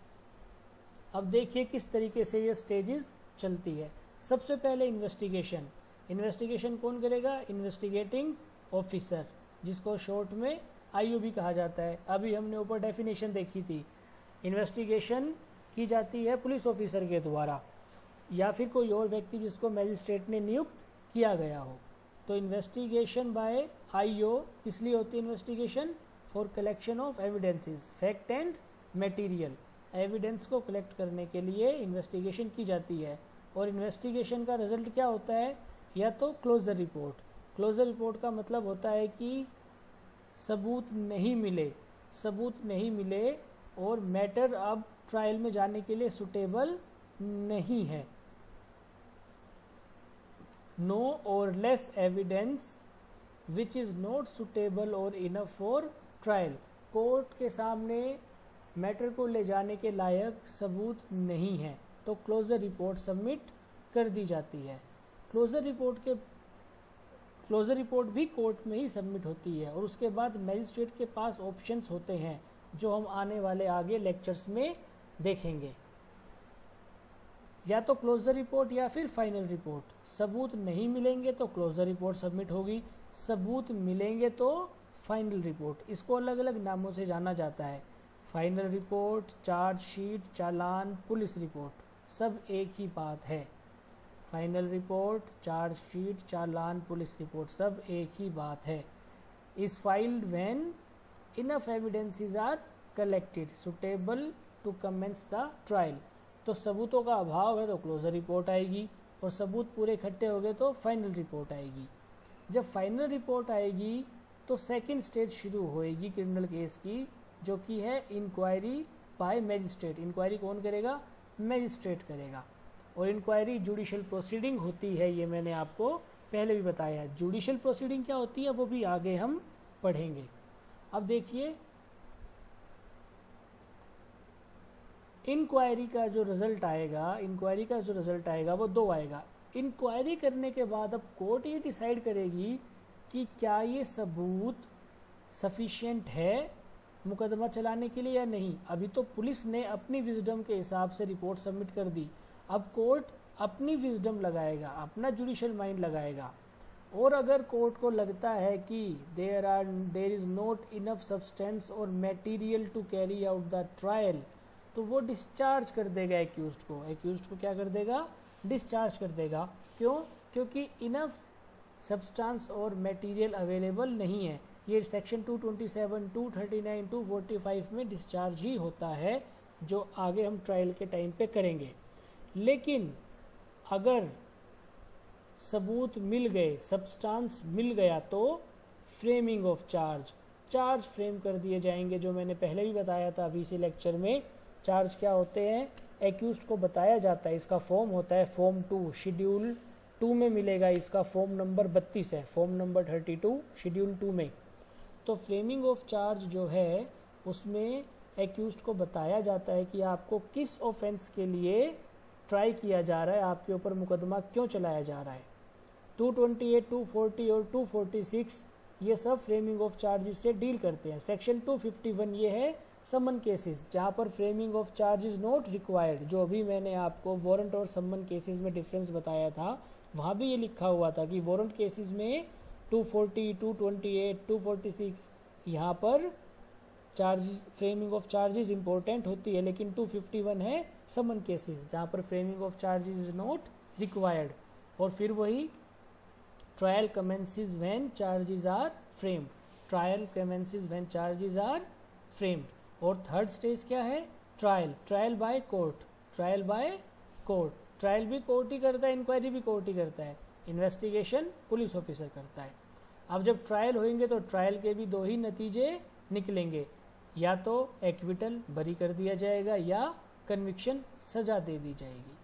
अब देखिए किस तरीके से ये स्टेजेस चलती है। सबसे पहले इन्वेस्टिगेशन, इन्वेस्टिगेशन कौन करेगा? इन्वेस्टिगेटिंग ऑफिसर, जिसको शॉर्ट में IO भी कहा जाता है। अभी हमने ऊपर डेफिनेशन देखी थी। इन्वेस्टिगेशन की जाती है पुलिस ऑफिसर के द्वारा या फिर कोई और व्यक्ति जिसको मैजिस्ट्रेट ने नियुक्त किया गया हो। तो इन्वेस्टिगेशन बाय IO किस लिए होती है? Investigation for collection of evidences, fact and material. Evidence को कलेक्ट करने के लिए इन्वेस्टिगेशन की जाती है। और इन्वेस्टिगेशन का रिजल्ट क्या होता है? या तो क्लोजर रिपोर्ट। क्लोजर रिपोर्ट का मतलब होता है कि सबूत नहीं मिले, सबूत नहीं मिले और मैटर अब ट्रायल में जाने के लिए सुटेबल नहीं है। नो और less evidence which is not suitable और इनफ फॉर ट्रायल। कोर्ट के सामने मैटर को ले जाने के लायक सबूत नहीं है तो क्लोजर रिपोर्ट सबमिट कर दी जाती है। क्लोजर रिपोर्ट भी कोर्ट में ही सबमिट होती है और उसके बाद मैजिस्ट्रेट के पास ऑप्शंस होते हैं जो हम आने वाले आगे लेक्चर्स में देखेंगे। या तो क्लोजर रिपोर्ट या फिर फाइनल रिपोर्ट। सबूत नहीं मिलेंगे तो क्लोजर रिपोर्ट सबमिट होगी, सबूत मिलेंगे तो फाइनल रिपोर्ट। इसको अलग अलग नामों से जाना जाता है। Final report, chargesheet, challan, police report, सब एक ही बात है। Final report, chargesheet, challan, police report, सब एक ही बात है। Is filed when enough evidences are collected suitable to commence the trial. तो सबूतों का अभाव है तो क्लोजर रिपोर्ट आएगी और सबूत पूरे इकट्ठे हो गए तो फाइनल रिपोर्ट आएगी। जब फाइनल रिपोर्ट आएगी तो सेकंड स्टेज शुरू होएगी क्रिमिनल केस की, जो कि है इंक्वायरी बाय मैजिस्ट्रेट। इंक्वायरी कौन करेगा? मैजिस्ट्रेट करेगा। और इंक्वायरी जुडिशियल प्रोसीडिंग होती है, ये मैंने आपको पहले भी बताया। जुडिशियल प्रोसीडिंग क्या होती है वो भी आगे हम पढ़ेंगे। अब देखिए इंक्वायरी का जो रिजल्ट आएगा, वो 2 आएगा। इंक्वायरी करने के बाद अब कोर्ट ये डिसाइड करेगी कि क्या ये सबूत सफिशिएंट है मुकदमा चलाने के लिए या नहीं। अभी तो पुलिस ने अपनी विजडम के हिसाब से रिपोर्ट सबमिट कर दी, अब कोर्ट अपनी विजडम लगाएगा, अपना जुडिशियल माइंड लगाएगा। और अगर कोर्ट को लगता है कि there is not enough substance और material to carry out the trial, तो वो डिस्चार्ज कर देगा एक्यूज्ड को। एक्यूज्ड को क्या कर देगा? डिस्चार्ज कर देगा। क्यों? क्योंकि इनफ सब्सटेंस और मटेरियल अवेलेबल नहीं है। ये सेक्शन 227, 239, 245 में डिस्चार्ज ही होता है, जो आगे हम ट्रायल के टाइम पे करेंगे। लेकिन अगर सबूत मिल गए, सब्सटेंस मिल गया, तो फ्रेमिंग ऑफ चार्ज फ्रेम कर दिए जाएंगे, जो मैंने पहले भी बताया था अभी से लेक्चर में। चार्ज क्या होते हैं? एक्यूज्ड को बताया जाता है, इसका फॉर्म होता है फॉर्म 2, शेड्यूल 2 में मिलेगा। इसका फॉर्म नंबर 32 है, फॉर्म नंबर 32 शेड्यूल 2 में। तो फ्रेमिंग ऑफ चार्ज जो है उसमें एक्यूज्ड को बताया जाता है कि आपको किस ऑफेंस के लिए ट्राई किया जा रहा है, आपके ऊपर मुकदमा क्यों चलाया जा रहा है। 228, 240 और 246 ये सब फ्रेमिंग ऑफ चार्जेस से डील करते हैं। सेक्शन 251 ये है समन केसेस, जहां पर framing of charge is not required. जो अभी मैंने आपको वारंट और समन केसेस में डिफरेंस बताया था, वहां भी ये लिखा हुआ था कि वारंट केसेस में 240, 228, 246 यहाँ पर charges, framing of charges important होती है, लेकिन 251 है समन केसेस, जहाँ पर framing of charges is not required. और फिर वही trial commences when charges are framed, trial commences when charges are framed. और थर्ड स्टेज क्या है? Trial by court, trial by court. Trial भी कोर्ट ही करता है, इंक्वायरी भी कोर्ट ही करता है, इन्वेस्टिगेशन पुलिस ऑफिसर करता है। अब जब ट्रायल होंगे तो ट्रायल के भी 2 ही नतीजे निकलेंगे, या तो एक्विटल बरी कर दिया जाएगा या कन्विक्शन सजा दे दी जाएगी।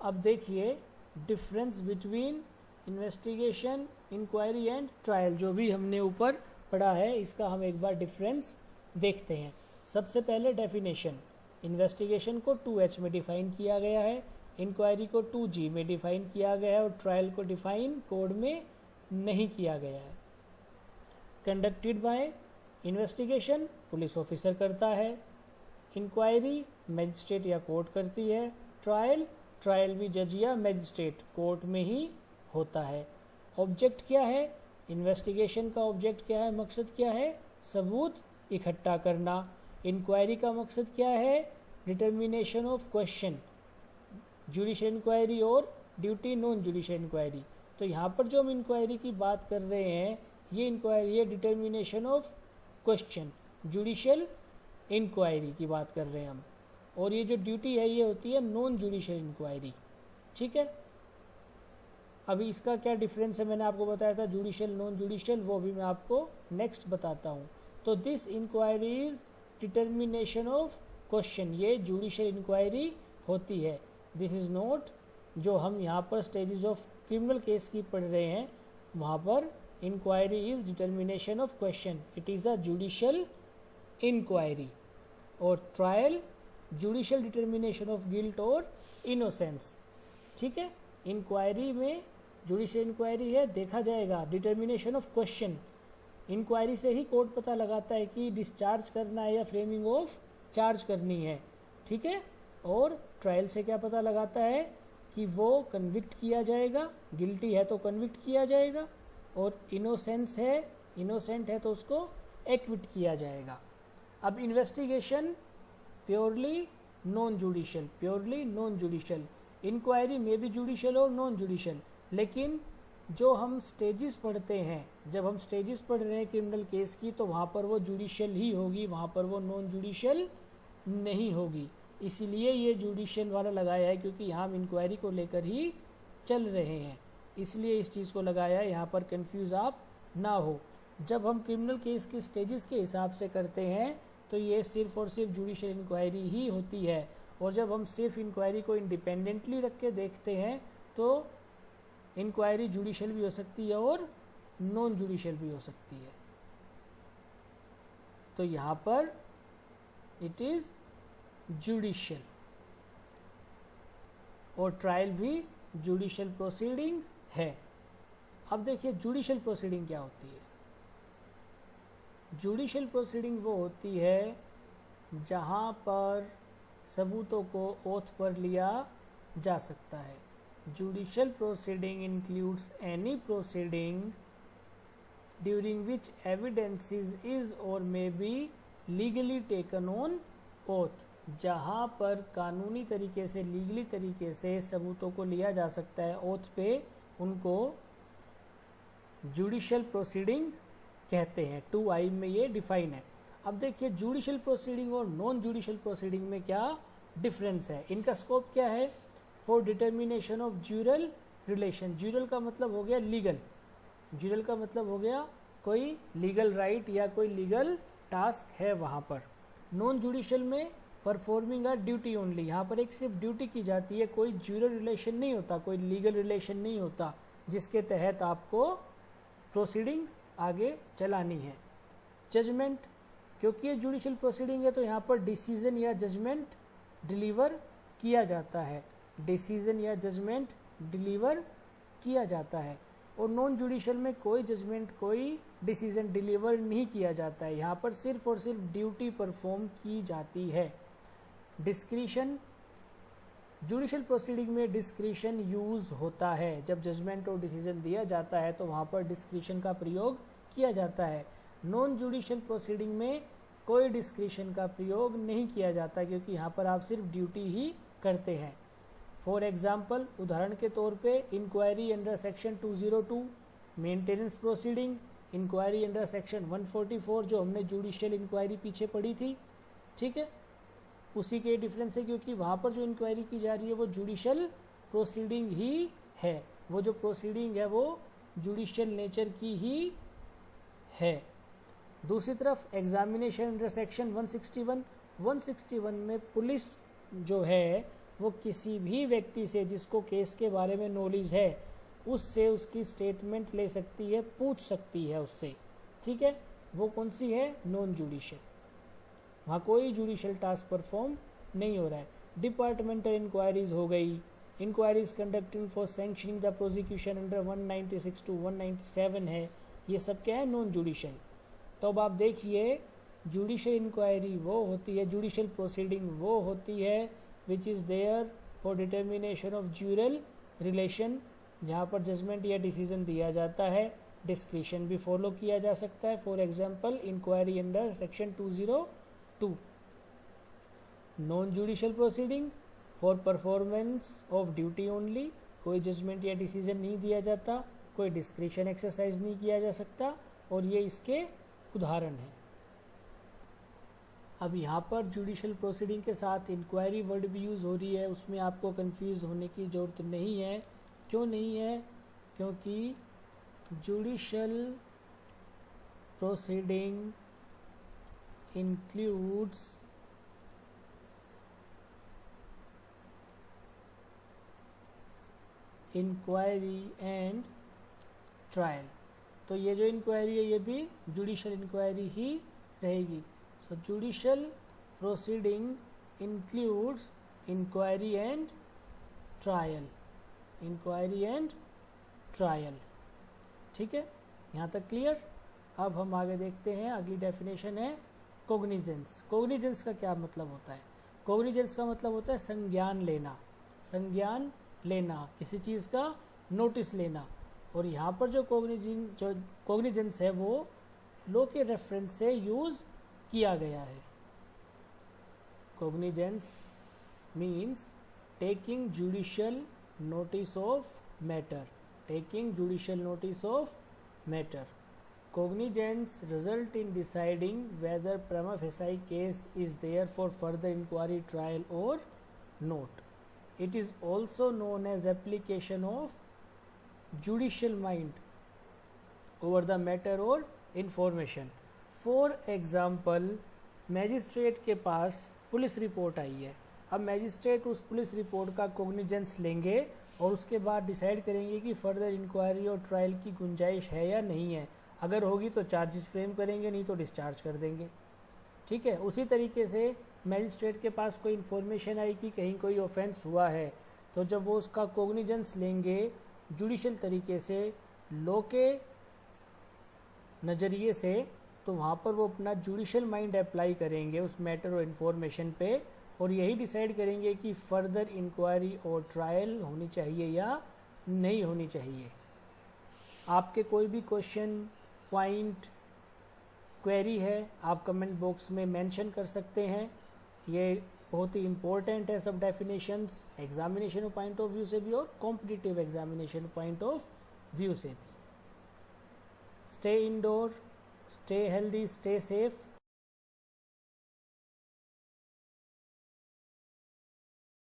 अब देखिए difference between investigation, inquiry and trial, जो भी हमने ऊपर पढ़ा है इसका हम एक बार डिफरेंस देखते हैं। सबसे पहले डेफिनेशन, इन्वेस्टिगेशन को 2H में डिफाइन किया गया है, इंक्वायरी को 2G में डिफाइन किया गया है और ट्रायल को डिफाइन कोड में नहीं किया गया है। Conducted by, investigation police officer करता है, इंक्वायरी मैजिस्ट्रेट या कोर्ट करती है, ट्रायल भी जज या मैजिस्ट्रेट कोर्ट में ही होता है। ऑब्जेक्ट क्या है, इन्वेस्टिगेशन का ऑब्जेक्ट क्या है, मकसद क्या है, सबूत इकट्ठा करना। इंक्वायरी का मकसद क्या है, determination of question, judicial inquiry और ड्यूटी नॉन जुडिशियल इंक्वायरी। तो यहाँ पर जो हम इंक्वायरी की बात कर रहे हैं ये इंक्वायरी है determination of question, judicial inquiry की बात कर रहे हैं हम, और ये जो ड्यूटी है ये होती है नॉन जुडिशियल इंक्वायरी। ठीक है, अभी इसका क्या डिफरेंस है मैंने आपको बताया था, जुडिशियल नॉन जुडिशियल, वो भी मैं आपको नेक्स्ट बताता हूँ। तो this inquiry is determination of question, ये जुडिशियल इंक्वायरी होती है। दिस इज नॉट, जो हम यहाँ पर स्टेजेस ऑफ क्रिमिनल केस की पढ़ रहे हैं वहाँ पर inquiry is determination of question, it is a judicial inquiry. और trial judicial determination of guilt और इनोसेंस। ठीक है, इंक्वायरी में जुडिशियल इंक्वायरी है, देखा जाएगा डिटर्मिनेशन ऑफ क्वेश्चन, इंक्वायरी से ही कोर्ट पता लगाता है कि डिस्चार्ज करना है या फ्रेमिंग ऑफ चार्ज करनी है। ठीक है, और ट्रायल से क्या पता लगाता है कि वो कन्विक्ट किया जाएगा, गिल्टी है तो कन्विक्ट किया जाएगा, और इनोसेंट है तो उसको एक्विट किया जाएगा। अब investigation purely non judicial, inquiry में भी जुडिशियल और नॉन जुडिशियल, लेकिन जो हम स्टेजेस पढ़ते हैं, जब हम स्टेजेस पढ़ रहे हैं क्रिमिनल केस की, तो वहाँ पर वो जुडिशियल ही होगी, वहाँ पर वो नॉन जुडिशियल नहीं होगी। इसीलिए ये जुडिशियल वाला लगाया है, क्योंकि यहाँ हम इंक्वायरी को लेकर ही चल रहे हैं, इसलिए इस चीज़ को लगाया है, यहाँ पर कंफ्यूज आप ना हो। जब हम क्रिमिनल केस के स्टेजेस के हिसाब से करते हैं तो ये सिर्फ और सिर्फ जुडिशियल इंक्वायरी ही होती है, और जब हम सिर्फ इंक्वायरी को इंडिपेंडेंटली रख के देखते हैं तो इंक्वायरी जुडिशियल भी हो सकती है और नॉन जुडिशियल भी हो सकती है। तो यहाँ पर इट इज जुडिशियल, और ट्रायल भी जुडिशियल प्रोसीडिंग है। अब देखिए जुडिशियल प्रोसीडिंग क्या होती है। जुडिशियल प्रोसीडिंग वो होती है जहां पर सबूतों को ओथ पर लिया जा सकता है। Judicial proceeding includes any proceeding during which evidences is और may be legally taken on oath, जहां पर कानूनी तरीके से, लीगली तरीके से सबूतों को लिया जा सकता है ओथ पे, उनको जुडिशियल प्रोसीडिंग कहते हैं। 2I में ये डिफाइन है। अब देखिए जुडिशियल प्रोसीडिंग और नॉन जुडिशियल प्रोसीडिंग में क्या डिफरेंस है, इनका स्कोप क्या है। For determination of jural relation, ज्यूरल का मतलब हो गया लीगल, ज्यूरल का मतलब हो गया कोई लीगल राइट या कोई लीगल टास्क है वहां पर। नॉन जुडिशियल में परफॉर्मिंग अ ड्यूटी ओनली, यहाँ पर एक सिर्फ ड्यूटी की जाती है, कोई ज्यूरल रिलेशन नहीं होता, कोई लीगल रिलेशन नहीं होता जिसके तहत आपको प्रोसीडिंग आगे चलानी है। जजमेंट, क्योंकि ये जुडिशियल प्रोसीडिंग है तो यहाँ पर डिसीजन या जजमेंट डिलीवर किया जाता है, डिसीजन या जजमेंट डिलीवर किया जाता है। और नॉन जुडिशियल में कोई जजमेंट, कोई डिसीजन डिलीवर नहीं किया जाता है, यहाँ पर सिर्फ और सिर्फ ड्यूटी परफॉर्म की जाती है। डिस्क्रिशन, जुडिशियल प्रोसीडिंग में डिस्क्रिशन यूज होता है, जब जजमेंट और डिसीजन दिया जाता है तो वहाँ पर डिस्क्रिशन का प्रयोग किया जाता है। नॉन जुडिशियल प्रोसीडिंग में कोई डिस्क्रिशन का प्रयोग नहीं किया जाता, क्योंकि यहाँ पर आप सिर्फ ड्यूटी ही करते हैं। फॉर एग्जाम्पल, उदाहरण के तौर पे inquiry under section 202 maintenance proceeding, inquiry under section 144 जो हमने जुडिशियल इंक्वायरी पीछे पढ़ी थी, ठीक है, उसी के डिफरेंस है, क्योंकि वहां पर जो इंक्वायरी की जा रही है वो जुडिशियल प्रोसीडिंग ही है, वो जो प्रोसीडिंग है वो जुडिशियल नेचर की ही है। दूसरी तरफ एग्जामिनेशन अंडर सेक्शन 161 में पुलिस जो है वो किसी भी व्यक्ति से जिसको केस के बारे में नॉलेज है उससे उसकी स्टेटमेंट ले सकती है, पूछ सकती है उससे, ठीक है। वो कौन सी है? Non judicial. वहाँ कोई जुडिशियल टास्क परफॉर्म नहीं हो रहा है। डिपार्टमेंटल इंक्वायरीज हो गई, inquiries conducting for sanctioning the prosecution under 196 to 197 है, ये सब क्या है? Non judicial. तो अब आप देखिए, जुडिशियल इंक्वायरी वो होती है, जुडिशियल प्रोसीडिंग वो होती है which is there for determination of jural relation, जहाँ पर जजमेंट या डिसीजन दिया जाता है, डिस्क्रिशन भी फॉलो किया जा सकता है। For example inquiry under section 202। Non judicial proceeding for performance of duty only, कोई जजमेंट या डिसीजन नहीं दिया जाता, कोई डिस्क्रिशन एक्सरसाइज नहीं किया जा सकता, और ये इसके उदाहरण हैं। अब यहाँ पर जुडिशियल प्रोसीडिंग के साथ इंक्वायरी वर्ड भी यूज़ हो रही है, उसमें आपको कंफ्यूज होने की ज़रूरत नहीं है। क्यों नहीं है? क्योंकि judicial proceeding includes inquiry and trial. तो ये जो इंक्वायरी है ये भी जुडिशियल इंक्वायरी ही रहेगी। So judicial proceeding includes inquiry and trial, inquiry and trial, ठीक है। यहाँ तक क्लियर? अब हम आगे देखते हैं, अगली डेफिनेशन है कोग्निजेंस। कोग्निजेंस का क्या मतलब होता है? कोग्निजेंस का मतलब होता है संज्ञान लेना, संज्ञान लेना, किसी चीज़ का नोटिस लेना। और यहाँ पर जो कोग्निजेंस है वो लॉ के रेफरेंस से यूज किया गया है। Cognizance means taking judicial notice of matter, taking judicial notice of matter. Cognizance result in deciding whether prima facie case is there for further inquiry, trial or not. It is also known as application of judicial mind over the matter or information. For example, magistrate के पास police report आई है। अब magistrate उस police report का cognizance लेंगे और उसके बाद decide करेंगे कि फर्दर इंक्वायरी और ट्रायल की गुंजाइश है या नहीं है। अगर होगी तो चार्जेस फ्रेम करेंगे, नहीं तो डिस्चार्ज कर देंगे, ठीक है। उसी तरीके से मैजिस्ट्रेट के पास कोई इन्फॉर्मेशन आई कि कहीं कोई ऑफेंस हुआ है, तो जब वो उसका कोग्निजेंस लेंगे जुडिशियल तरीके से, लॉ के नज़रिए से, तो वहाँ पर वो अपना जुडिशियल माइंड अप्लाई करेंगे उस मैटर और इन्फॉर्मेशन पे, और यही डिसाइड करेंगे कि फर्दर इंक्वायरी और ट्रायल होनी चाहिए या नहीं होनी चाहिए। आपके कोई भी क्वेश्चन, पॉइंट, क्वेरी है, आप कमेंट बॉक्स में मेंशन कर सकते हैं। ये बहुत ही इम्पोर्टेंट है सब definitions, examination point of view से भी और competitive examination point of view से भी। Stay indoor, stay healthy, stay safe.